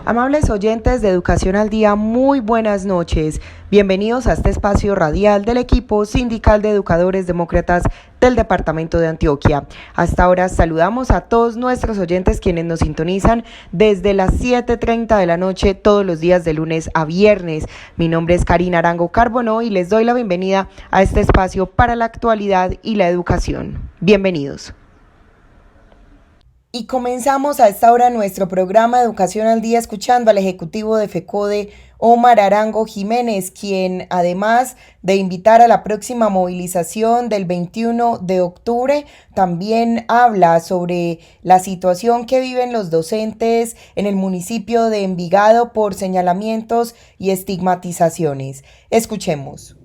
Amables oyentes de Educación al Día, muy buenas noches. Bienvenidos a este espacio radial del equipo sindical de educadores demócratas del departamento de Antioquia. Hasta ahora saludamos a todos nuestros oyentes quienes nos sintonizan desde las 7:30 de la noche todos los días de lunes a viernes. Mi nombre es Karina Arango Carbonó y les doy la bienvenida a este espacio para la actualidad y la educación. Bienvenidos. Y comenzamos a esta hora nuestro programa Educación al Día escuchando al ejecutivo de FECODE, Omar Arango Jiménez, quien además de invitar a la próxima movilización del 21 de octubre, también habla sobre la situación que viven los docentes en el municipio de Envigado por señalamientos y estigmatizaciones. Escuchemos.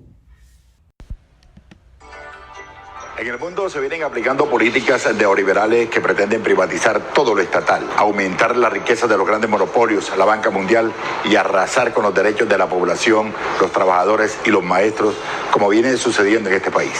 En el mundo se vienen aplicando políticas neoliberales que pretenden privatizar todo lo estatal, aumentar la riqueza de los grandes monopolios, la banca mundial y arrasar con los derechos de la población, los trabajadores y los maestros, como viene sucediendo en este país.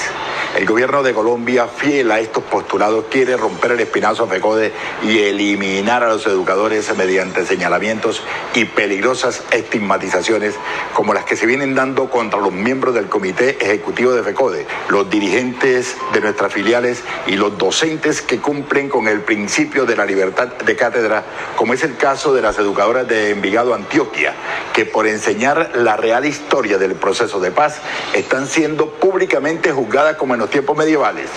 El gobierno de Colombia, fiel a estos postulados, quiere romper el espinazo a FECODE y eliminar a los educadores mediante señalamientos y peligrosas estigmatizaciones como las que se vienen dando contra los miembros del comité ejecutivo de FECODE, los dirigentes de nuestras filiales y los docentes que cumplen con el principio de la libertad de cátedra, como es el caso de las educadoras de Envigado, Antioquia, que por enseñar la real historia del proceso de paz están siendo públicamente juzgadas como en los tiempos medievales.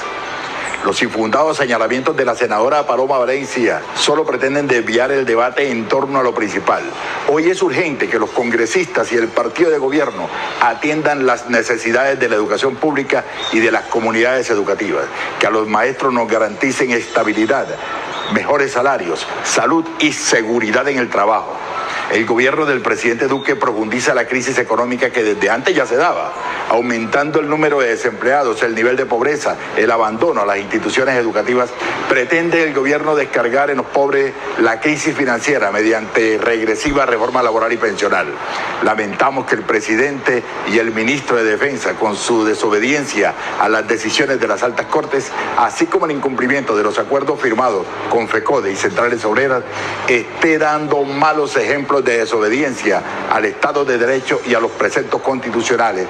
Los infundados señalamientos de la senadora Paloma Valencia solo pretenden desviar el debate en torno a lo principal. Hoy es urgente que los congresistas y el partido de gobierno atiendan las necesidades de la educación pública y de las comunidades educativas, que a los maestros nos garanticen estabilidad, mejores salarios, salud y seguridad en el trabajo. El gobierno del presidente Duque profundiza la crisis económica que desde antes ya se daba, aumentando el número de desempleados, el nivel de pobreza, el abandono a las instituciones educativas. Pretende el gobierno descargar en los pobres la crisis financiera mediante regresiva reforma laboral y pensional. Lamentamos que el presidente y el ministro de Defensa, con su desobediencia a las decisiones de las altas cortes, así como el incumplimiento de los acuerdos firmados con FECODE y centrales obreras, esté dando malos ejemplos de desobediencia al Estado de Derecho y a los preceptos constitucionales.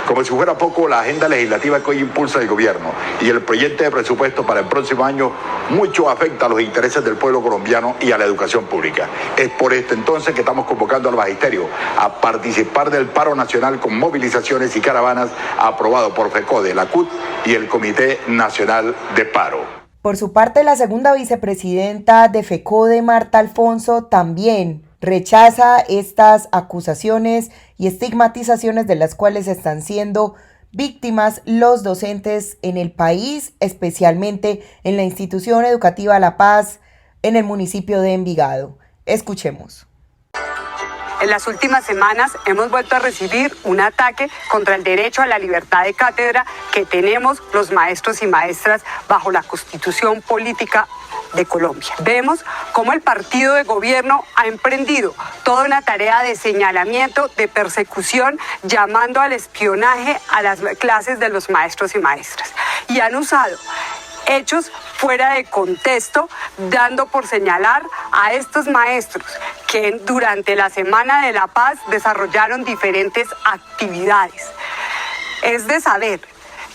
Como si fuera poco, la agenda legislativa que hoy impulsa el gobierno y el proyecto de presupuesto para el próximo año mucho afecta a los intereses del pueblo colombiano y a la educación pública. Es por esto entonces que estamos convocando al magisterio a participar del paro nacional con movilizaciones y caravanas aprobado por FECODE, la CUT y el Comité Nacional de Paro. Por su parte, la segunda vicepresidenta de FECODE, Marta Alfonso, también rechaza estas acusaciones y estigmatizaciones de las cuales están siendo víctimas los docentes en el país, especialmente en la institución educativa La Paz en el municipio de Envigado. Escuchemos. En las últimas semanas hemos vuelto a recibir un ataque contra el derecho a la libertad de cátedra que tenemos los maestros y maestras bajo la Constitución Política de Colombia. Vemos cómo el partido de gobierno ha emprendido toda una tarea de señalamiento, de persecución, llamando al espionaje a las clases de los maestros y maestras. Y han usado hechos fuera de contexto, dando por señalar a estos maestros que durante la Semana de la Paz desarrollaron diferentes actividades. Es de saber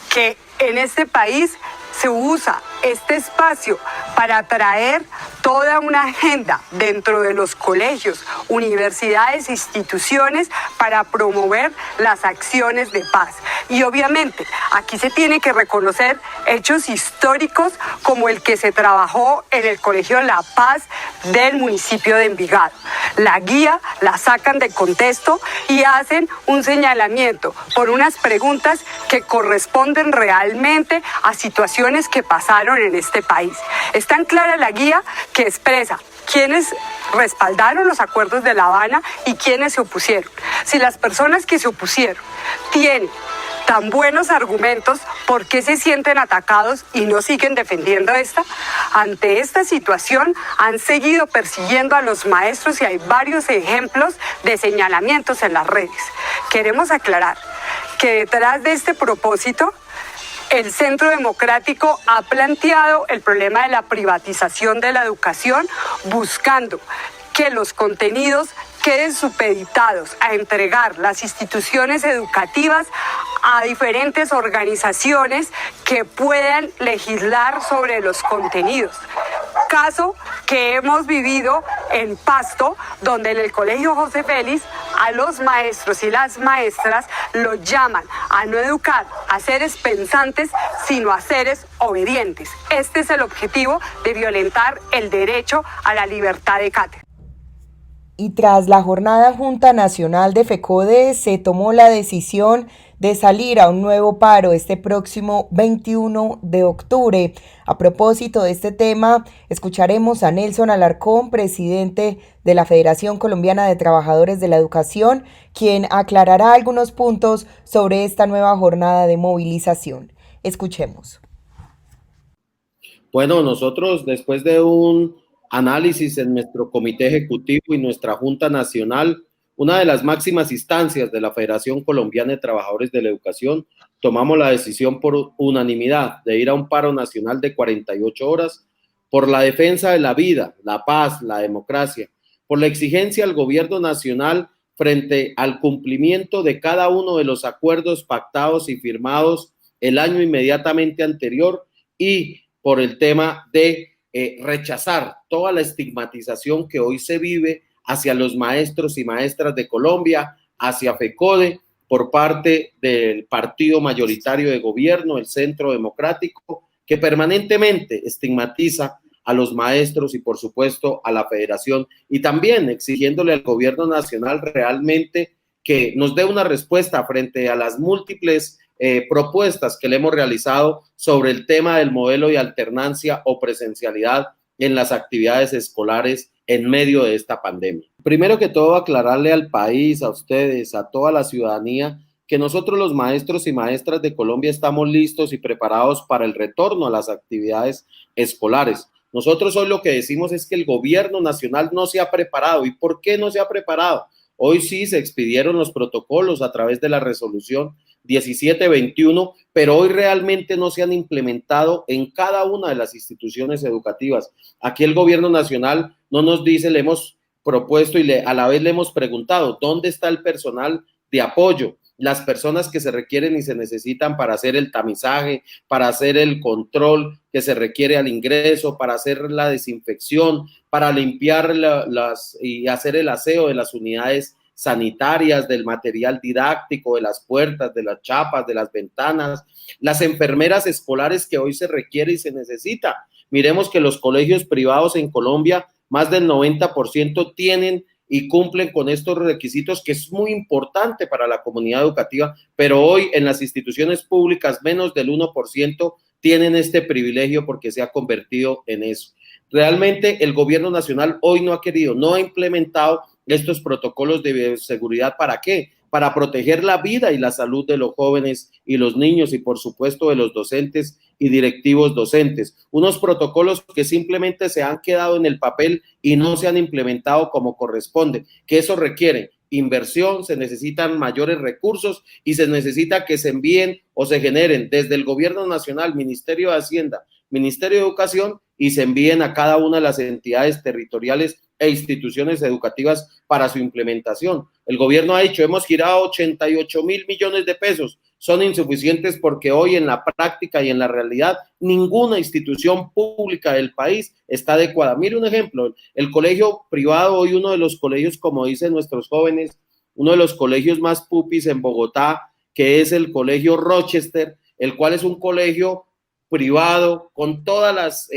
que en este país se usa este espacio para traer toda una agenda dentro de los colegios, universidades, instituciones para promover las acciones de paz. Y obviamente aquí se tiene que reconocer hechos históricos como el que se trabajó en el Colegio La Paz del municipio de Envigado. La guía la sacan de contexto y hacen un señalamiento por unas preguntas que corresponden realmente a situaciones que pasaron en este país. Es tan clara la guía que expresa quiénes respaldaron los acuerdos de La Habana y quiénes se opusieron. Si las personas que se opusieron tienen tan buenos argumentos, ¿por qué se sienten atacados y no siguen defendiendo esta? Ante esta situación han seguido persiguiendo a los maestros y hay varios ejemplos de señalamientos en las redes. Queremos aclarar que detrás de este propósito el Centro Democrático ha planteado el problema de la privatización de la educación, buscando que los contenidos queden supeditados a entregar las instituciones educativas a diferentes organizaciones que puedan legislar sobre los contenidos. Caso que hemos vivido en Pasto, donde en el Colegio José Félix a los maestros y las maestras los llaman a no educar a seres pensantes, sino a seres obedientes. Este es el objetivo de violentar el derecho a la libertad de cátedra. Y tras la jornada Junta Nacional de FECODE se tomó la decisión de salir a un nuevo paro este próximo 21 de octubre. A propósito de este tema, escucharemos a Nelson Alarcón, presidente de la Federación Colombiana de Trabajadores de la Educación, quien aclarará algunos puntos sobre esta nueva jornada de movilización. Escuchemos. Bueno, nosotros después de un análisis en nuestro comité ejecutivo y nuestra Junta Nacional, una de las máximas instancias de la Federación Colombiana de Trabajadores de la Educación, tomamos la decisión por unanimidad de ir a un paro nacional de 48 horas por la defensa de la vida, la paz, la democracia, por la exigencia al gobierno nacional frente al cumplimiento de cada uno de los acuerdos pactados y firmados el año inmediatamente anterior y por el tema de rechazar toda la estigmatización que hoy se vive hacia los maestros y maestras de Colombia, hacia FECODE, por parte del partido mayoritario de gobierno, el Centro Democrático, que permanentemente estigmatiza a los maestros y, por supuesto, a la federación, y también exigiéndole al gobierno nacional realmente que nos dé una respuesta frente a las múltiples propuestas que le hemos realizado sobre el tema del modelo de alternancia o presencialidad en las actividades escolares en medio de esta pandemia. Primero que todo, aclararle al país, a ustedes, a toda la ciudadanía, que nosotros los maestros y maestras de Colombia estamos listos y preparados para el retorno a las actividades escolares. Nosotros hoy lo que decimos es que el gobierno nacional no se ha preparado. ¿Y por qué no se ha preparado? Hoy sí se expidieron los protocolos a través de la resolución 1721, pero hoy realmente no se han implementado en cada una de las instituciones educativas. Aquí el gobierno nacional no nos dice, le hemos propuesto y a la vez le hemos preguntado, ¿dónde está el personal de apoyo? Las personas que se requieren y se necesitan para hacer el tamizaje, para hacer el control que se requiere al ingreso, para hacer la desinfección, para limpiar y hacer el aseo de las unidades sanitarias, del material didáctico, de las puertas, de las chapas, de las ventanas, las enfermeras escolares que hoy se requiere y se necesita. Miremos que los colegios privados en Colombia, más del 90% tienen y cumplen con estos requisitos, que es muy importante para la comunidad educativa, pero hoy en las instituciones públicas menos del 1% tienen este privilegio porque se ha convertido en eso. Realmente el gobierno nacional hoy no ha querido, no ha implementado estos protocolos de bioseguridad. ¿Para qué? Para proteger la vida y la salud de los jóvenes y los niños y por supuesto de los docentes y directivos docentes. Unos protocolos que simplemente se han quedado en el papel y no se han implementado como corresponde, que eso requiere inversión, se necesitan mayores recursos y se necesita que se envíen o se generen desde el gobierno nacional, Ministerio de Hacienda, Ministerio de Educación, y se envíen a cada una de las entidades territoriales e instituciones educativas para su implementación. El gobierno ha dicho, hemos girado 88.000 millones de pesos, son insuficientes porque hoy en la práctica y en la realidad ninguna institución pública del país está adecuada. Mire un ejemplo, el colegio privado, hoy uno de los colegios, como dicen nuestros jóvenes, uno de los colegios más pupis en Bogotá, que es el colegio Rochester, el cual es un colegio privado con todas las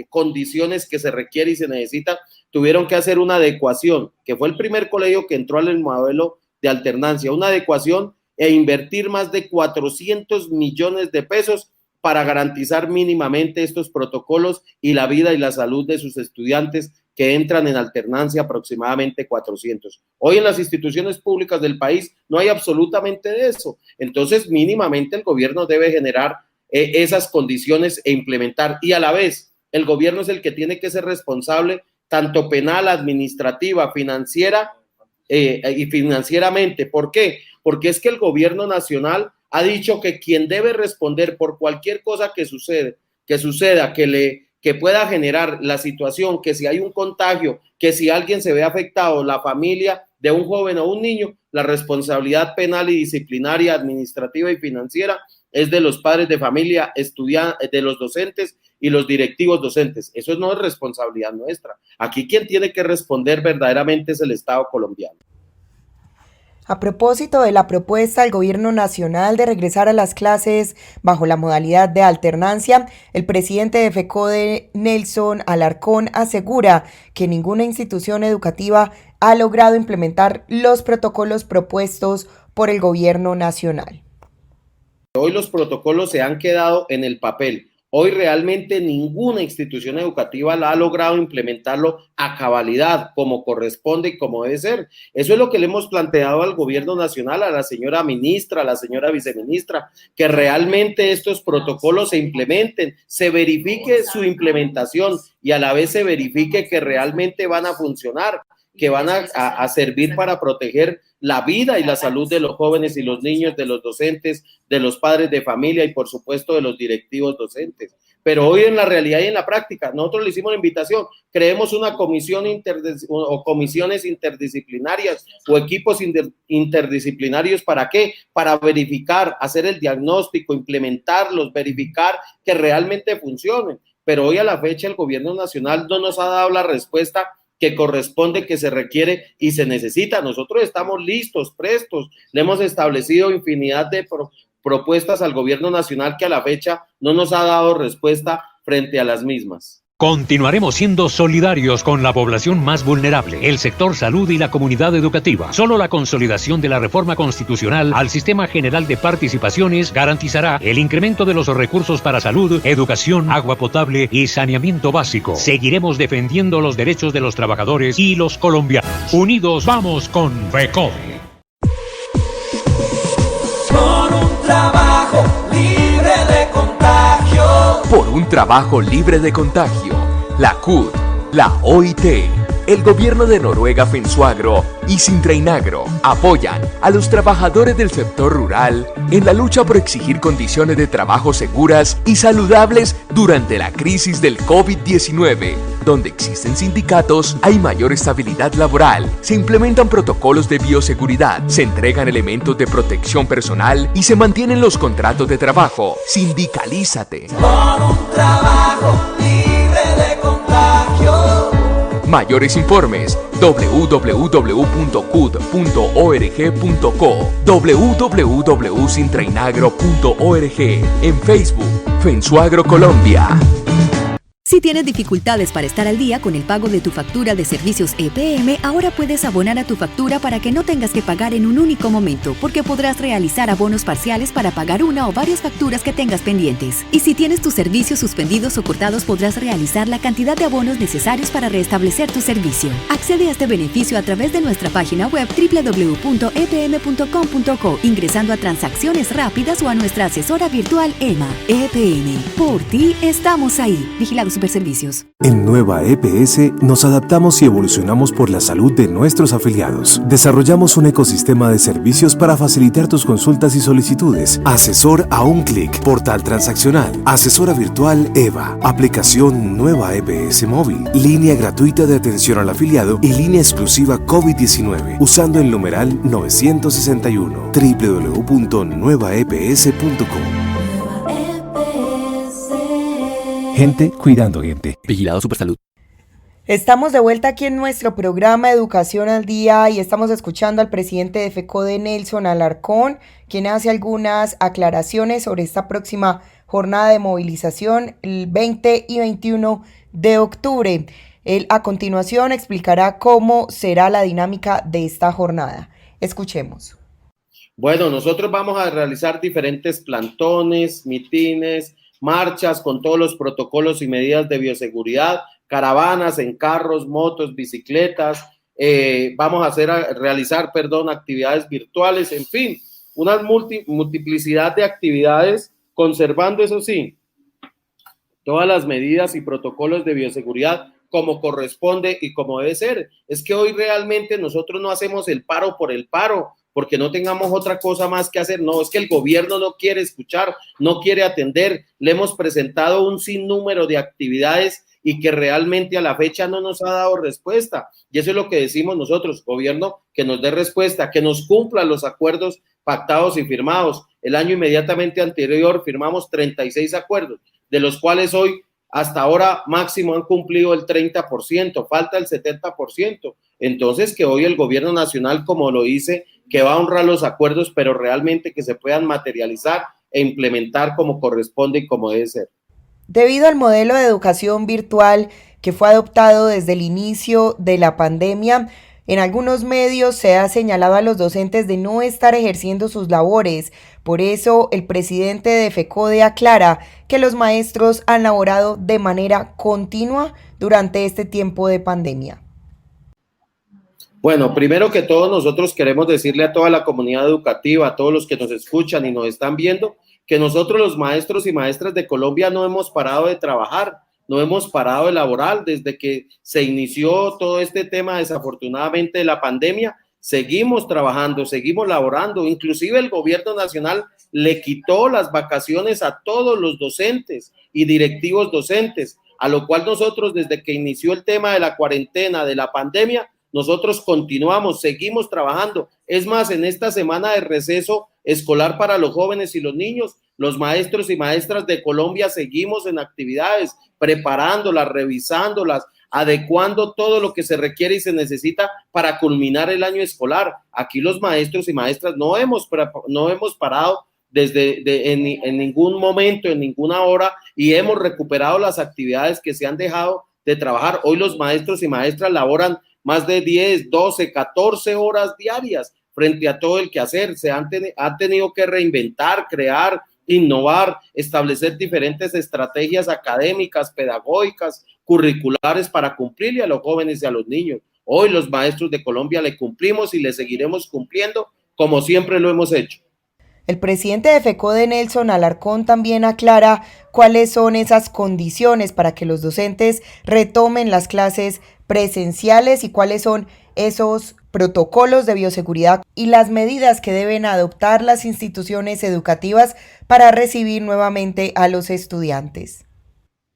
condiciones que se requiere y se necesita, tuvieron que hacer una adecuación, que fue el primer colegio que entró al modelo de alternancia, una adecuación e invertir más de 400 millones de pesos para garantizar mínimamente estos protocolos y la vida y la salud de sus estudiantes que entran en alternancia, aproximadamente 400. Hoy en las instituciones públicas del país no hay absolutamente de eso. Entonces, mínimamente el gobierno debe generar esas condiciones e implementar, y a la vez el gobierno es el que tiene que ser responsable tanto penal, administrativa, financiera y financieramente. ¿Por qué? Porque es que el gobierno nacional ha dicho que quien debe responder por cualquier cosa que suceda, que que pueda generar la situación que si hay un contagio, que si alguien se ve afectado, la familia de un joven o un niño, la responsabilidad penal y disciplinaria, administrativa y financiera es de los padres de familia, de los docentes y los directivos docentes. Eso no es responsabilidad nuestra. Aquí quien tiene que responder verdaderamente es el Estado colombiano. A propósito de la propuesta del Gobierno Nacional de regresar a las clases bajo la modalidad de alternancia, el presidente de FECODE, Nelson Alarcón, asegura que ninguna institución educativa ha logrado implementar los protocolos propuestos por el Gobierno Nacional. Hoy los protocolos se han quedado en el papel. Hoy realmente ninguna institución educativa la ha logrado implementarlo a cabalidad, como corresponde y como debe ser. Eso es lo que le hemos planteado al gobierno nacional, a la señora ministra, a la señora viceministra, que realmente estos protocolos se implementen, se verifique su implementación y a la vez se verifique que realmente van a funcionar, que van a servir para proteger la vida y la salud de los jóvenes y los niños, de los docentes, de los padres de familia y por supuesto de los directivos docentes. Pero hoy en la realidad y en la práctica, nosotros le hicimos la invitación, creemos una comisión o comisiones interdisciplinarias o equipos interdisciplinarios, ¿para qué? Para verificar, hacer el diagnóstico, implementarlos, verificar que realmente funcionen. Pero hoy a la fecha el gobierno nacional no nos ha dado la respuesta que corresponde, que se requiere y se necesita. Nosotros estamos listos, prestos, le hemos establecido infinidad de propuestas al gobierno nacional que a la fecha no nos ha dado respuesta frente a las mismas. Continuaremos siendo solidarios con la población más vulnerable, el sector salud y la comunidad educativa. Solo la consolidación de la reforma constitucional al sistema general de participaciones garantizará el incremento de los recursos para salud, educación, agua potable y saneamiento básico. Seguiremos defendiendo los derechos de los trabajadores y los colombianos. Unidos vamos con FECODE. Por un trabajo libre de contagio. Por un trabajo libre de contagio, la CUT, la OIT, el gobierno de Noruega Fensuagro y Sintrainagro apoyan a los trabajadores del sector rural en la lucha por exigir condiciones de trabajo seguras y saludables durante la crisis del COVID-19. Donde existen sindicatos, hay mayor estabilidad laboral, se implementan protocolos de bioseguridad, se entregan elementos de protección personal y se mantienen los contratos de trabajo. Sindicalízate. Por un trabajo libre de contagio. Mayores informes www.cud.org.co, www.sintrainagro.org, en Facebook, Fensuagro Colombia. Si tienes dificultades para estar al día con el pago de tu factura de servicios EPM, ahora puedes abonar a tu factura para que no tengas que pagar en un único momento, porque podrás realizar abonos parciales para pagar una o varias facturas que tengas pendientes. Y si tienes tus servicios suspendidos o cortados, podrás realizar la cantidad de abonos necesarios para restablecer tu servicio. Accede a este beneficio a través de nuestra página web www.epm.com.co, ingresando a transacciones rápidas o a nuestra asesora virtual EMA. EPM, por ti estamos ahí. Vigilados Superservicios. En Nueva EPS nos adaptamos y evolucionamos por la salud de nuestros afiliados. Desarrollamos un ecosistema de servicios para facilitar tus consultas y solicitudes. Asesor a un clic, portal transaccional, asesora virtual EVA, aplicación Nueva EPS móvil, línea gratuita de atención al afiliado y línea exclusiva COVID-19, usando el numeral 961, www.nuevaeps.com. Gente cuidando gente. Vigilado Supersalud. Estamos de vuelta aquí en nuestro programa Educación al Día y estamos escuchando al presidente de FECODE, Nelson Alarcón, quien hace algunas aclaraciones sobre esta próxima jornada de movilización el 20 y 21 de octubre. Él a continuación explicará cómo será la dinámica de esta jornada. Escuchemos. Bueno, nosotros vamos a realizar diferentes plantones, mitines, marchas con todos los protocolos y medidas de bioseguridad, caravanas en carros, motos, bicicletas, vamos a realizar actividades virtuales, en fin, una multiplicidad de actividades, conservando, eso sí, todas las medidas y protocolos de bioseguridad como corresponde y como debe ser. Es que hoy realmente nosotros no hacemos el paro por el paro, porque no tengamos otra cosa más que hacer. No, es que el gobierno no quiere escuchar, no quiere atender. Le hemos presentado un sinnúmero de actividades y que realmente a la fecha no nos ha dado respuesta. Y eso es lo que decimos nosotros, gobierno, que nos dé respuesta, que nos cumpla los acuerdos pactados y firmados. El año inmediatamente anterior firmamos 36 acuerdos, de los cuales hoy hasta ahora máximo han cumplido el 30%, falta el 70%. Entonces que hoy el gobierno nacional, como lo dice, que va a honrar los acuerdos, pero realmente que se puedan materializar e implementar como corresponde y como debe ser. Debido al modelo de educación virtual que fue adoptado desde el inicio de la pandemia, en algunos medios se ha señalado a los docentes de no estar ejerciendo sus labores. Por eso, el presidente de FECODE aclara que los maestros han laborado de manera continua durante este tiempo de pandemia. Bueno, primero que todo, nosotros queremos decirle a toda la comunidad educativa, a todos los que nos escuchan y nos están viendo, que nosotros los maestros y maestras de Colombia no hemos parado de trabajar, no hemos parado de laborar desde que se inició todo este tema, desafortunadamente, de la pandemia. Seguimos trabajando, seguimos laborando, inclusive el gobierno nacional le quitó las vacaciones a todos los docentes y directivos docentes, a lo cual nosotros desde que inició el tema de la cuarentena, de la pandemia, nosotros continuamos, seguimos trabajando. Es más, en esta semana de receso escolar para los jóvenes y los niños, los maestros y maestras de Colombia seguimos en actividades, preparándolas, revisándolas, adecuando todo lo que se requiere y se necesita para culminar el año escolar. Aquí los maestros y maestras no hemos parado en ningún momento, en ninguna hora, y hemos recuperado las actividades que se han dejado de trabajar. Hoy los maestros y maestras laboran más de 10, 12, 14 horas diarias frente a todo el quehacer. Se han tenido que reinventar, crear, innovar, establecer diferentes estrategias académicas, pedagógicas, curriculares para cumplirle a los jóvenes y a los niños. Hoy los maestros de Colombia le cumplimos y le seguiremos cumpliendo como siempre lo hemos hecho. El presidente de FECODE, Nelson Alarcón, también aclara cuáles son esas condiciones para que los docentes retomen las clases presenciales y cuáles son esos protocolos de bioseguridad y las medidas que deben adoptar las instituciones educativas para recibir nuevamente a los estudiantes.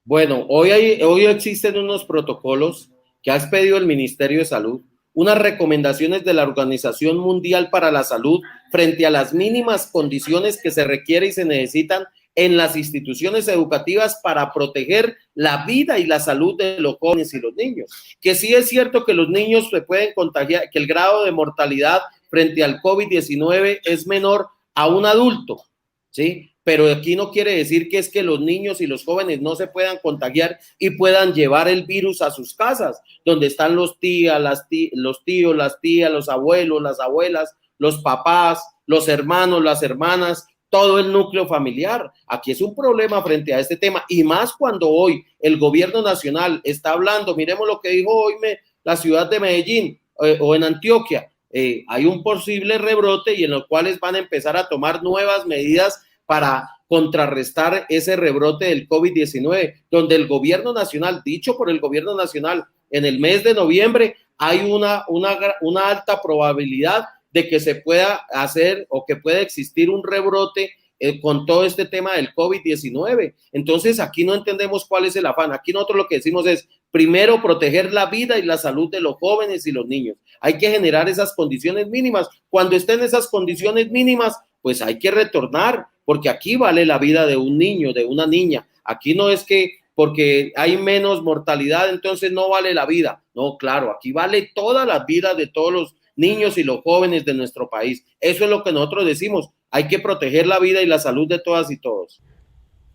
Bueno, hoy existen unos protocolos que ha expedido el Ministerio de Salud, unas recomendaciones de la Organización Mundial para la Salud frente a las mínimas condiciones que se requieren y se necesitan en las instituciones educativas para proteger la vida y la salud de los jóvenes y los niños. Que sí es cierto que los niños se pueden contagiar, que el grado de mortalidad frente al COVID-19 es menor a un adulto, ¿sí? Pero aquí no quiere decir que es que los niños y los jóvenes no se puedan contagiar y puedan llevar el virus a sus casas, donde están los tíos, las tías, los abuelos, las abuelas, los papás, los hermanos, las hermanas, todo el núcleo familiar. Aquí es un problema frente a este tema, y más cuando hoy el gobierno nacional está hablando, miremos lo que dijo hoy la ciudad de Medellín o en Antioquia, hay un posible rebrote y en los cuales van a empezar a tomar nuevas medidas para contrarrestar ese rebrote del COVID-19, donde el gobierno nacional, dicho por el gobierno nacional, en el mes de noviembre hay una alta probabilidad de que se pueda hacer o que pueda existir un rebrote con todo este tema del COVID-19. Entonces aquí no entendemos cuál es el afán. Aquí nosotros lo que decimos es, primero, proteger la vida y la salud de los jóvenes y los niños. Hay que generar esas condiciones mínimas. Cuando estén esas condiciones mínimas, pues hay que retornar, porque aquí vale la vida de un niño, de una niña. Aquí no es que porque hay menos mortalidad, entonces no vale la vida. No, claro, aquí vale toda la vida de todos los niños y los jóvenes de nuestro país. Eso es lo que nosotros decimos. Hay que proteger la vida y la salud de todas y todos.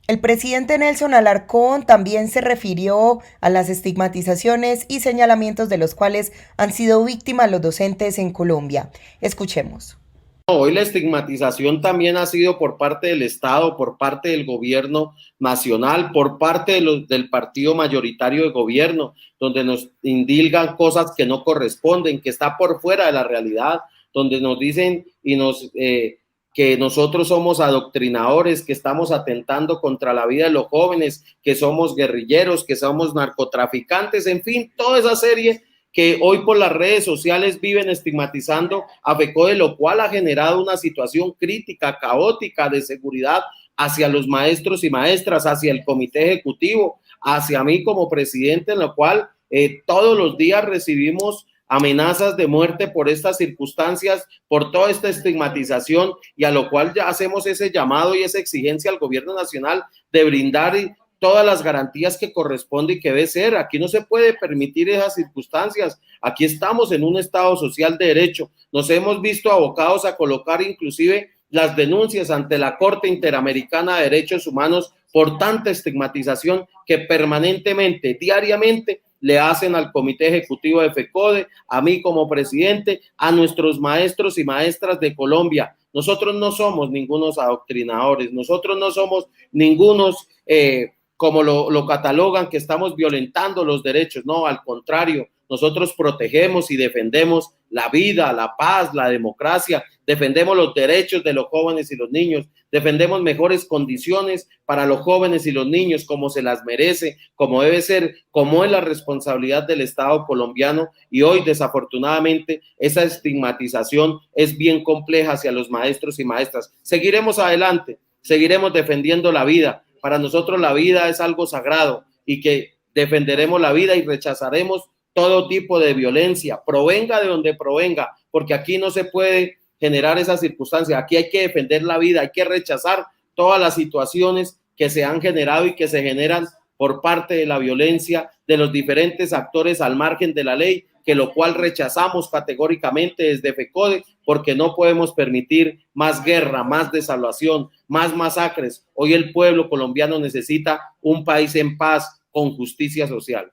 El presidente Nelson Alarcón también se refirió a las estigmatizaciones y señalamientos de los cuales han sido víctimas los docentes en Colombia. Escuchemos. Hoy la estigmatización también ha sido por parte del Estado, por parte del gobierno nacional, por parte del partido mayoritario de gobierno, donde nos indilgan cosas que no corresponden, que está por fuera de la realidad, donde nos dicen que nosotros somos adoctrinadores, que estamos atentando contra la vida de los jóvenes, que somos guerrilleros, que somos narcotraficantes, en fin, toda esa serie que hoy por las redes sociales viven estigmatizando a FECODE, lo cual ha generado una situación crítica, caótica de seguridad hacia los maestros y maestras, hacia el comité ejecutivo, hacia mí como presidente, en lo cual todos los días recibimos amenazas de muerte por estas circunstancias, por toda esta estigmatización, y a lo cual ya hacemos ese llamado y esa exigencia al gobierno nacional de brindar todas las garantías que corresponde y que debe ser. Aquí no se puede permitir esas circunstancias. Aquí estamos en un Estado social de derecho. Nos hemos visto abocados a colocar inclusive las denuncias ante la Corte Interamericana de Derechos Humanos por tanta estigmatización que permanentemente, diariamente, le hacen al comité ejecutivo de FECODE, a mí como presidente, a nuestros maestros y maestras de Colombia. Nosotros no somos ningunos adoctrinadores, nosotros no somos ningunos, como lo catalogan, que estamos violentando los derechos. No, al contrario, nosotros protegemos y defendemos la vida, la paz, la democracia, defendemos los derechos de los jóvenes y los niños, defendemos mejores condiciones para los jóvenes y los niños como se las merece, como debe ser, como es la responsabilidad del Estado colombiano. Y hoy, desafortunadamente, esa estigmatización es bien compleja hacia los maestros y maestras. Seguiremos adelante, seguiremos defendiendo la vida. Para nosotros la vida es algo sagrado y que defenderemos la vida y rechazaremos todo tipo de violencia, provenga de donde provenga, porque aquí no se puede generar esa circunstancia. Aquí hay que defender la vida, hay que rechazar todas las situaciones que se han generado y que se generan por parte de la violencia de los diferentes actores al margen de la ley, que lo cual rechazamos categóricamente desde FECODE, porque no podemos permitir más guerra, más desolación, más masacres. Hoy el pueblo colombiano necesita un país en paz con justicia social.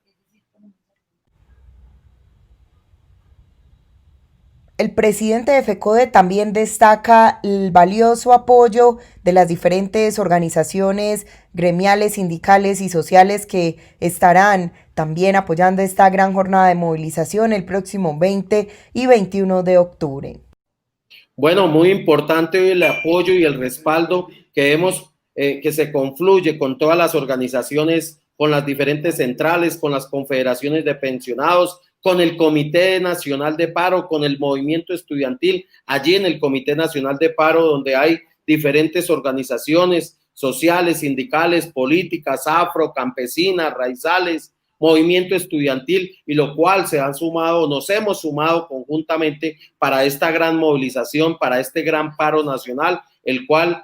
El presidente de FECODE también destaca el valioso apoyo de las diferentes organizaciones gremiales, sindicales y sociales que estarán también apoyando esta gran jornada de movilización el próximo 20 y 21 de octubre. Bueno, muy importante el apoyo y el respaldo que que se confluye con todas las organizaciones, con las diferentes centrales, con las confederaciones de pensionados, con el Comité Nacional de Paro, con el movimiento estudiantil, allí en el Comité Nacional de Paro, donde hay diferentes organizaciones sociales, sindicales, políticas, afro, campesinas, raizales, movimiento estudiantil, y lo cual nos hemos sumado conjuntamente para esta gran movilización, para este gran paro nacional, el cual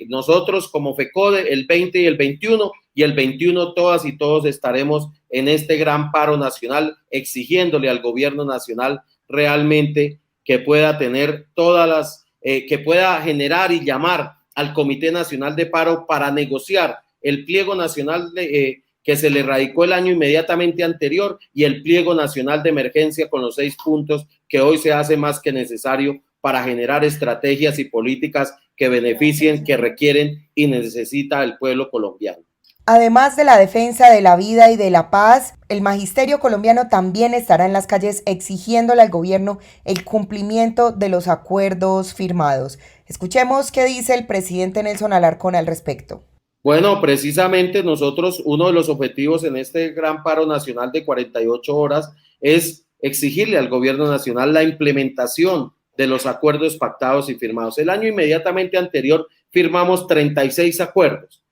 nosotros como FECODE el 20 y el 21, y el 21 todas y todos estaremos en este gran paro nacional, exigiéndole al gobierno nacional realmente que pueda tener que pueda generar y llamar al Comité Nacional de Paro para negociar el pliego nacional que se le radicó el año inmediatamente anterior, y el pliego nacional de emergencia con los 6 puntos que hoy se hace más que necesario para generar estrategias y políticas que beneficien, que requieren y necesita el pueblo colombiano. Además de la defensa de la vida y de la paz, el magisterio colombiano también estará en las calles exigiéndole al gobierno el cumplimiento de los acuerdos firmados. Escuchemos qué dice el presidente Nelson Alarcón al respecto. Bueno, precisamente nosotros, uno de los objetivos en este gran paro nacional de 48 horas es exigirle al gobierno nacional la implementación de los acuerdos pactados y firmados. El año inmediatamente anterior firmamos 36 acuerdos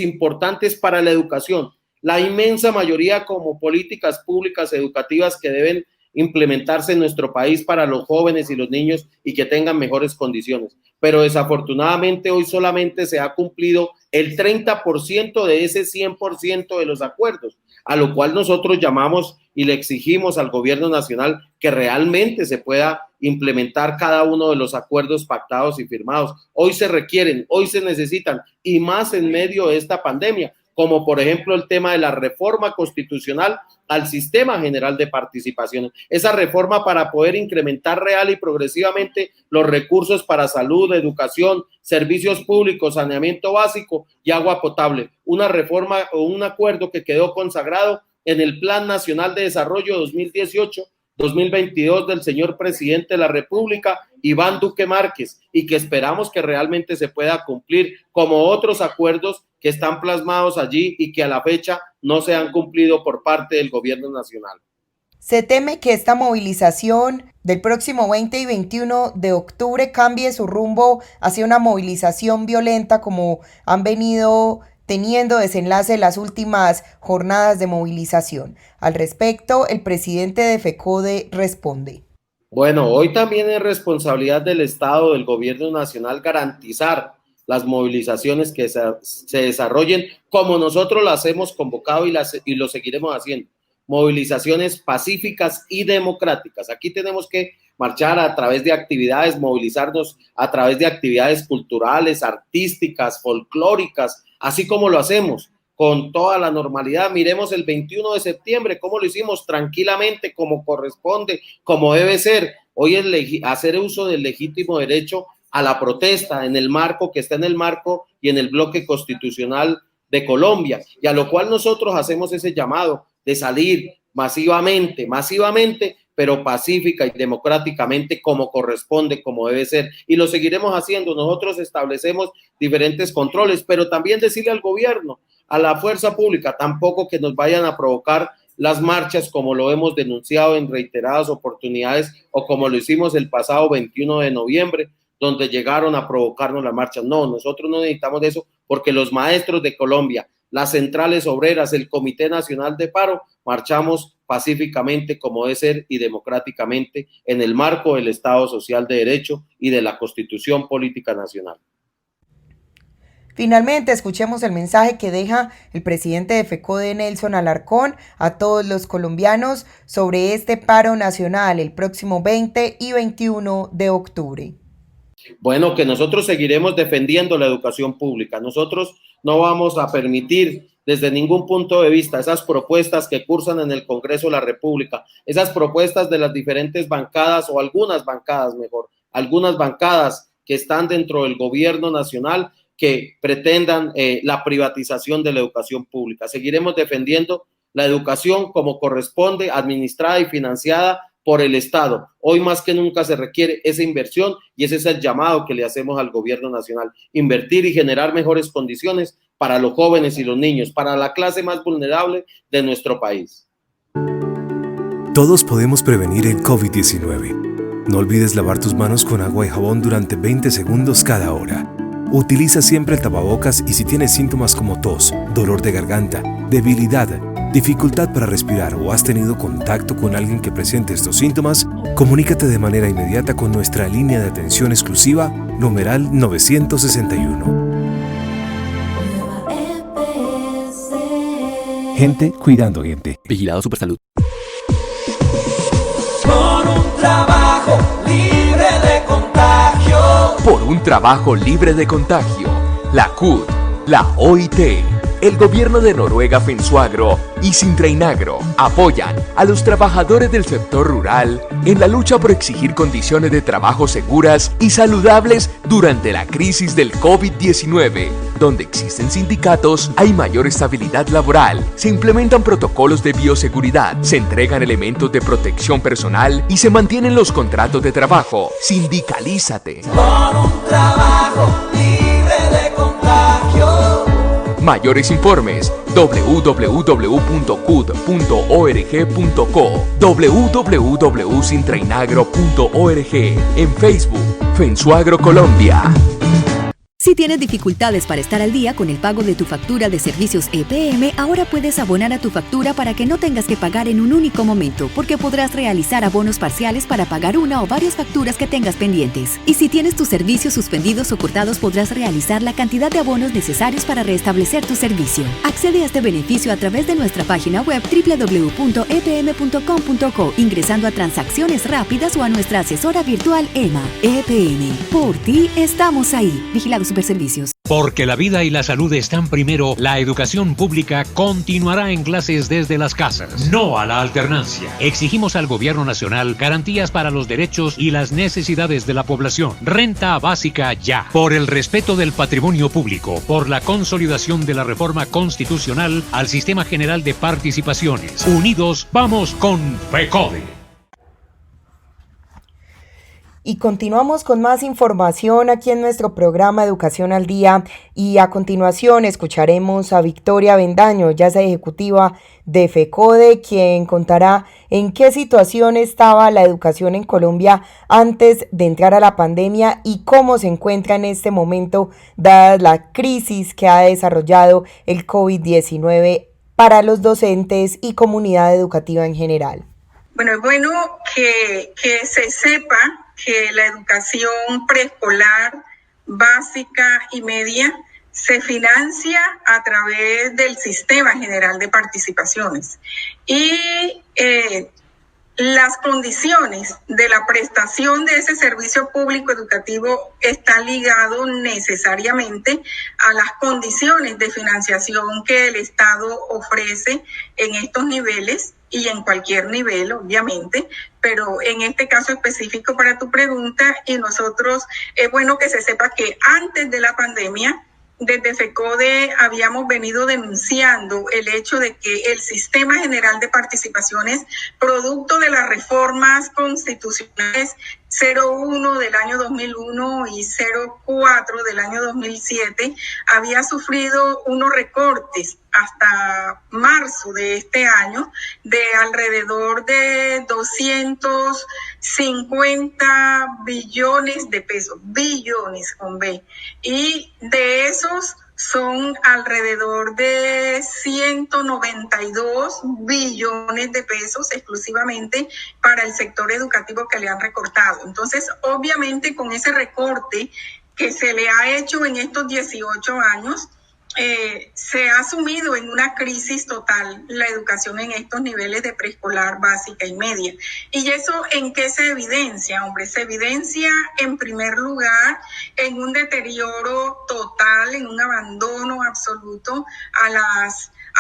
importantes para la educación, la inmensa mayoría como políticas públicas educativas que deben implementarse en nuestro país para los jóvenes y los niños y que tengan mejores condiciones. Pero desafortunadamente hoy solamente se ha cumplido el 30% de ese 100% de los acuerdos, a lo cual nosotros llamamos y le exigimos al gobierno nacional que realmente se pueda implementar cada uno de los acuerdos pactados y firmados. Hoy se requieren, hoy se necesitan, y más en medio de esta pandemia, como por ejemplo el tema de la reforma constitucional al sistema general de participación. Esa reforma para poder incrementar real y progresivamente los recursos para salud, educación, servicios públicos, saneamiento básico y agua potable. Una reforma o un acuerdo que quedó consagrado en el Plan Nacional de Desarrollo 2018-2022 del señor presidente de la República, Iván Duque Márquez, y que esperamos que realmente se pueda cumplir, como otros acuerdos que están plasmados allí y que a la fecha no se han cumplido por parte del gobierno nacional. Se teme que esta movilización del próximo 20 y 21 de octubre cambie su rumbo hacia una movilización violenta como han venido teniendo desenlace las últimas jornadas de movilización. Al respecto, el presidente de FECODE responde. Bueno, hoy también es responsabilidad del Estado, del gobierno nacional, garantizar las movilizaciones que se desarrollen como nosotros las hemos convocado y lo seguiremos haciendo. Movilizaciones pacíficas y democráticas. Aquí tenemos que marchar a través de actividades, movilizarnos a través de actividades culturales, artísticas, folclóricas, así como lo hacemos con toda la normalidad. Miremos el 21 de septiembre, cómo lo hicimos tranquilamente, como corresponde, como debe ser. Hoy es hacer uso del legítimo derecho a la protesta en el marco que está en el marco y en el bloque constitucional de Colombia, y a lo cual nosotros hacemos ese llamado de salir masivamente, pero pacífica y democráticamente como corresponde, como debe ser, y lo seguiremos haciendo. Nosotros establecemos diferentes controles, pero también decirle al gobierno, a la fuerza pública, tampoco que nos vayan a provocar las marchas como lo hemos denunciado en reiteradas oportunidades o como lo hicimos el pasado 21 de noviembre, donde llegaron a provocarnos la marcha. No, nosotros no necesitamos de eso, porque los maestros de Colombia, las centrales obreras, el Comité Nacional de Paro, marchamos pacíficamente como debe ser y democráticamente en el marco del Estado Social de Derecho y de la Constitución Política Nacional. Finalmente, escuchemos el mensaje que deja el presidente de FECODE, Nelson Alarcón, a todos los colombianos sobre este paro nacional el próximo 20 y 21 de octubre. Bueno, que nosotros seguiremos defendiendo la educación pública. Nosotros no vamos a permitir desde ningún punto de vista esas propuestas que cursan en el Congreso de la República, esas propuestas de las diferentes bancadas o algunas bancadas que están dentro del gobierno nacional que pretendan la privatización de la educación pública. Seguiremos defendiendo la educación como corresponde, administrada y financiada por el Estado. Hoy más que nunca se requiere esa inversión y ese es el llamado que le hacemos al gobierno nacional. Invertir y generar mejores condiciones para los jóvenes y los niños, para la clase más vulnerable de nuestro país. Todos podemos prevenir el COVID-19. No olvides lavar tus manos con agua y jabón durante 20 segundos cada hora. Utiliza siempre el tapabocas y si tienes síntomas como tos, dolor de garganta, debilidad, dificultad para respirar o has tenido contacto con alguien que presente estos síntomas, comunícate de manera inmediata con nuestra línea de atención exclusiva, numeral 961. Gente cuidando gente. Vigilado Supersalud. Por un trabajo libre de contagio. Por un trabajo libre de contagio. La CUT, la OIT, el gobierno de Noruega Finsuagro y Sintreinagro apoyan a los trabajadores del sector rural en la lucha por exigir condiciones de trabajo seguras y saludables durante la crisis del COVID-19. Donde existen sindicatos, hay mayor estabilidad laboral, se implementan protocolos de bioseguridad, se entregan elementos de protección personal y se mantienen los contratos de trabajo. Sindicalízate. Por un trabajo libre de contagio. Mayores informes www.cud.org.co, www.sintreinagro.org, en Facebook, Finsuagro Colombia. Si tienes dificultades para estar al día con el pago de tu factura de servicios EPM, ahora puedes abonar a tu factura para que no tengas que pagar en un único momento, porque podrás realizar abonos parciales para pagar una o varias facturas que tengas pendientes. Y si tienes tus servicios suspendidos o cortados, podrás realizar la cantidad de abonos necesarios para restablecer tu servicio. Accede a este beneficio a través de nuestra página web www.epm.com.co, ingresando a transacciones rápidas o a nuestra asesora virtual EMA. EPM, por ti estamos ahí. Vigilado Superservicios. Porque la vida y la salud están primero, la educación pública continuará en clases desde las casas. No a la alternancia. Exigimos al gobierno nacional garantías para los derechos y las necesidades de la población. Renta básica ya. Por el respeto del patrimonio público. Por la consolidación de la reforma constitucional al Sistema General de Participaciones. Unidos, vamos con FECODE. Y continuamos con más información aquí en nuestro programa Educación al Día y a continuación escucharemos a Victoria Bendaño, ya es ejecutiva de FECODE, quien contará en qué situación estaba la educación en Colombia antes de entrar a la pandemia y cómo se encuentra en este momento dada la crisis que ha desarrollado el COVID-19 para los docentes y comunidad educativa en general. Bueno, es bueno que se sepa que la educación preescolar, básica y media se financia a través del Sistema General de Participaciones y las condiciones de la prestación de ese servicio público educativo están ligados necesariamente a las condiciones de financiación que el Estado ofrece en estos niveles y en cualquier nivel, obviamente, pero en este caso específico para tu pregunta, y nosotros, es bueno que se sepa que antes de la pandemia, desde FECODE habíamos venido denunciando el hecho de que el Sistema General de Participaciones, producto de las reformas constitucionales 01 del año 2001 y 04 del año 2007, había sufrido unos recortes hasta marzo de este año de alrededor de 250 billones de pesos, billones con B, y de esos son alrededor de 192 billones de pesos exclusivamente para el sector educativo que le han recortado. Entonces, obviamente, con ese recorte que se le ha hecho en estos 18 años, se ha sumido en una crisis total la educación en estos niveles de preescolar, básica y media. ¿Y eso en qué se evidencia, hombre? Se evidencia, en primer lugar, en un deterioro total, en un abandono absoluto a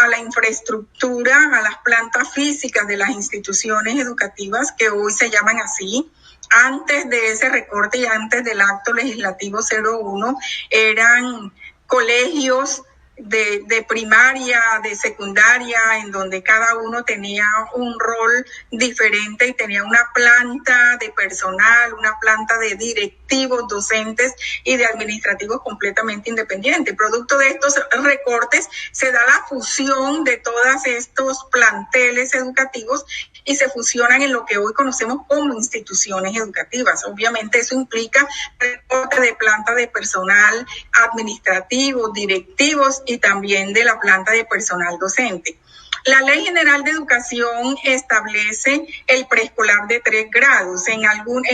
la infraestructura, a las plantas físicas de las instituciones educativas, que hoy se llaman así. Antes de ese recorte y antes del acto legislativo 01, eran colegios de primaria, de secundaria, en donde cada uno tenía un rol diferente y tenía una planta de personal, una planta de directivos, docentes y de administrativos completamente independientes. Producto de estos recortes se da la fusión de todos estos planteles educativos y se fusionan en lo que hoy conocemos como instituciones educativas. Obviamente eso implica recorte de planta de personal administrativo, directivos y también de la planta de personal docente. La Ley General de Educación establece el preescolar de 3 grados. En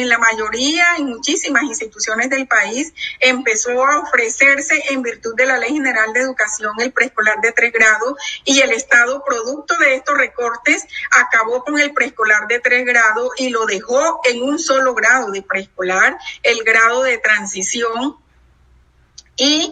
la mayoría, en muchísimas instituciones del país, empezó a ofrecerse en virtud de la Ley General de Educación el preescolar de 3 grados y el Estado, producto de estos recortes, acabó con el preescolar de 3 grados y lo dejó en un solo grado de preescolar, el grado de transición. Y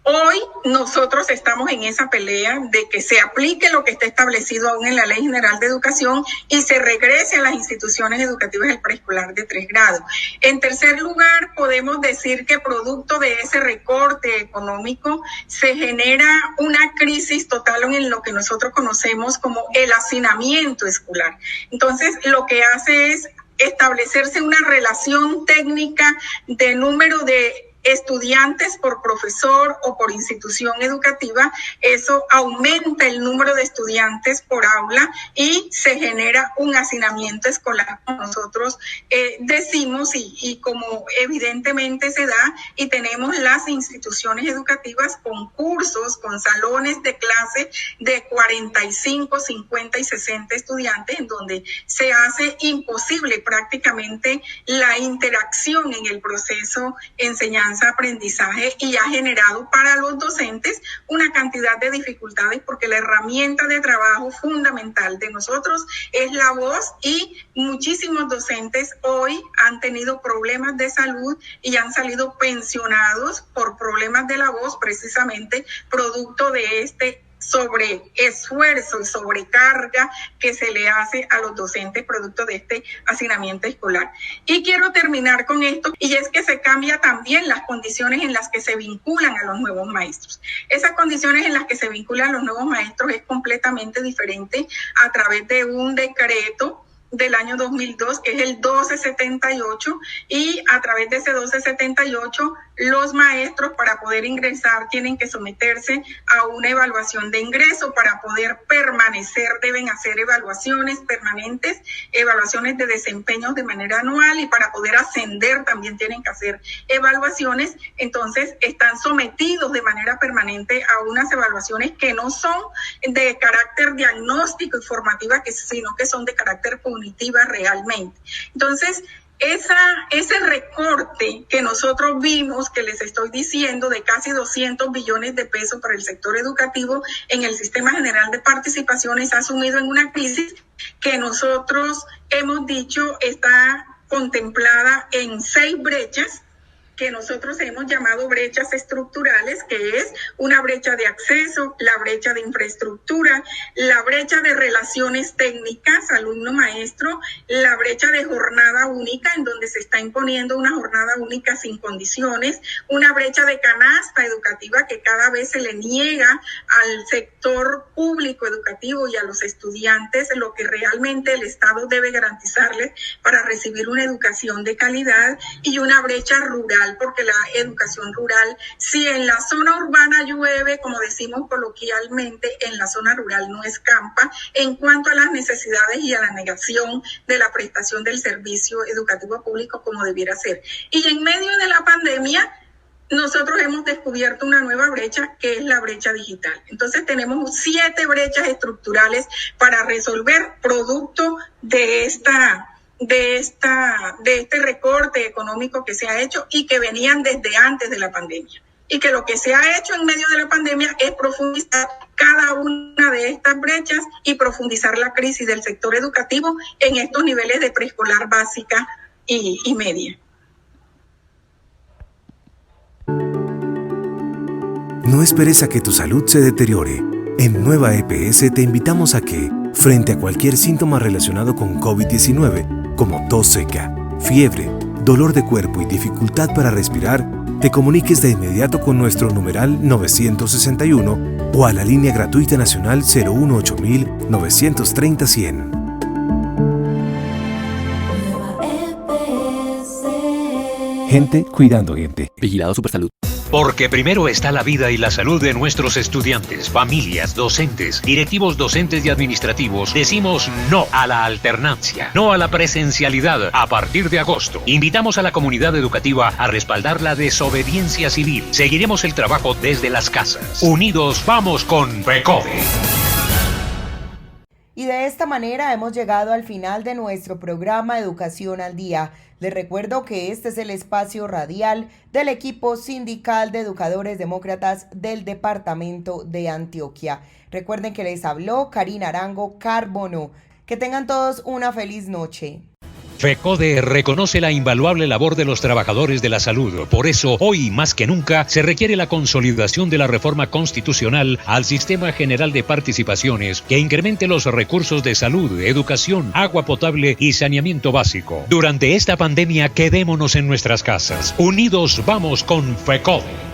hoy nosotros estamos en esa pelea de que se aplique lo que está establecido aún en la Ley General de Educación y se regrese a las instituciones educativas el preescolar de 3 grados. En tercer lugar, podemos decir que producto de ese recorte económico se genera una crisis total en lo que nosotros conocemos como el hacinamiento escolar. Entonces, lo que hace es establecerse una relación técnica de número de estudiantes por profesor o por institución educativa. Eso aumenta el número de estudiantes por aula y se genera un hacinamiento escolar, como nosotros decimos, y como evidentemente se da, y tenemos las instituciones educativas con cursos, con salones de clase de 45, 50 y 60 estudiantes, en donde se hace imposible prácticamente la interacción en el proceso enseñanza-aprendizaje y ha generado para los docentes una cantidad de dificultades porque la herramienta de trabajo fundamental de nosotros es la voz y muchísimos docentes hoy han tenido problemas de salud y han salido pensionados por problemas de la voz, precisamente producto de este sobreesfuerzo y sobrecarga que se le hace a los docentes producto de este hacinamiento escolar. Y quiero terminar con esto, y es que se cambia también las condiciones en las que se vinculan a los nuevos maestros. Esas condiciones en las que se vinculan a los nuevos maestros es completamente diferente a través de un decreto del año 2002, que es el 1278, y a través de ese 1278 los maestros para poder ingresar tienen que someterse a una evaluación de ingreso. Para poder permanecer deben hacer evaluaciones permanentes, evaluaciones de desempeños de manera anual, y para poder ascender también tienen que hacer evaluaciones. Entonces están sometidos de manera permanente a unas evaluaciones que no son de carácter diagnóstico y formativa, sino que son de carácter cognitiva realmente. Entonces, ese recorte que nosotros vimos, que les estoy diciendo, de casi 200 billones de pesos para el sector educativo en el Sistema General de Participaciones, ha sumido en una crisis que nosotros hemos dicho está contemplada en 6 brechas, que nosotros hemos llamado brechas estructurales, que es una brecha de acceso, la brecha de infraestructura, la brecha de relaciones técnicas alumno-maestro, la brecha de jornada única, en donde se está imponiendo una jornada única sin condiciones, una brecha de canasta educativa que cada vez se le niega al sector público educativo y a los estudiantes lo que realmente el Estado debe garantizarles para recibir una educación de calidad, y una brecha rural, porque la educación rural, si en la zona urbana llueve, como decimos coloquialmente, en la zona rural no escampa en cuanto a las necesidades y a la negación de la prestación del servicio educativo público como debiera ser. Y en medio de la pandemia, nosotros hemos descubierto una nueva brecha, que es la brecha digital. Entonces tenemos 7 brechas estructurales para resolver, producto de este recorte económico que se ha hecho y que venían desde antes de la pandemia. Y que lo que se ha hecho en medio de la pandemia es profundizar cada una de estas brechas y profundizar la crisis del sector educativo en estos niveles de preescolar básica y media. No esperes a que tu salud se deteriore. En Nueva EPS te invitamos a que, frente a cualquier síntoma relacionado con COVID-19, como tos seca, fiebre, dolor de cuerpo y dificultad para respirar, te comuniques de inmediato con nuestro numeral 961 o a la línea gratuita nacional 018 930 100. Gente cuidando gente. Vigilado Supersalud. Porque primero está la vida y la salud de nuestros estudiantes, familias, docentes, directivos docentes y administrativos. Decimos no a la alternancia, no a la presencialidad a partir de agosto. Invitamos a la comunidad educativa a respaldar la desobediencia civil. Seguiremos el trabajo desde las casas. Unidos vamos con FECODE. Y de esta manera hemos llegado al final de nuestro programa Educación al Día. Les recuerdo que este es el espacio radial del equipo sindical de educadores demócratas del departamento de Antioquia. Recuerden que les habló Karina Arango Carbono. Que tengan todos una feliz noche. FECODE reconoce la invaluable labor de los trabajadores de la salud. Por eso, hoy más que nunca, se requiere la consolidación de la reforma constitucional al Sistema General de Participaciones que incremente los recursos de salud, educación, agua potable y saneamiento básico. Durante esta pandemia, quedémonos en nuestras casas. Unidos vamos con FECODE.